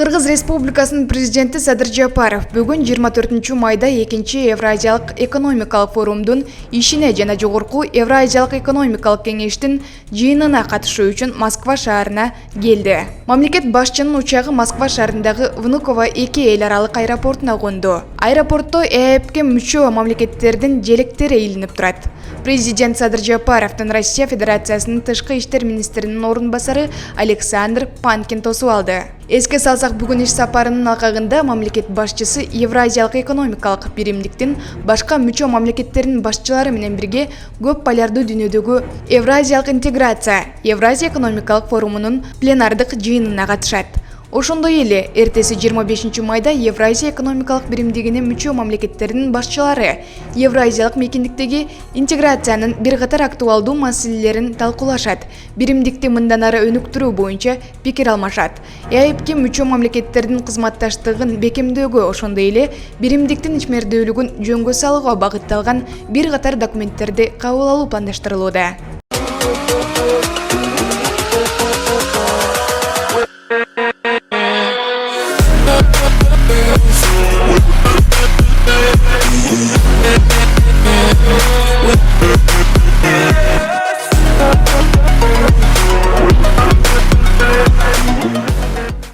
Кыргыз Республикасынын президенти Садыр Жапаров бүгүн 24 майда 2-чи Евразиялык экономикалык форумдун ишине жана жогорку Евразиялык экономикалык кеңештин жыйынына катышуу үчүн Москва шаарына келди. Мамлекет башчынын учагы Москва шаарындагы Внуково 2 эл аралык аэропортуна конду. Аэропортто ЭЭПке мүчө мамлекеттердин желектери илинип турат. Президент Садыр Жапаровдун Россия Федерациясынын тышкы иштер министринин орун басары Александр Панкин тосуп алды. Эске салсак, бүгүн иш сапарынын алкагында мамлекет башчысы Евразиялык экономикалык биримдиктин башка мүчө мамлекеттердин башчылары менен бирге көп полярдуу дүйнөдөгү Евразиялык интеграция Евразия экономикалык форумунун пленардык жыйынына катышат. Ошондой эле эртеси 25 майда Евразия экономикалык биримдигине мүчө мамлекеттердин башчылары Евразиялык мейкиндиктеги интеграциянын бир катар актуалдуу маселелерин талкуулашат. Биримдикти мындан ары өнүктүрүү боюнча пикир алмашат. ЭЭПке мүчө мамлекеттердин кызматташтыгын бекемдөөгө, ошондой эле биримдиктин ичмердүүлүгүн жөнгө салууга багытталган бир катар документтерди кабыл алуу пландаштырылууда.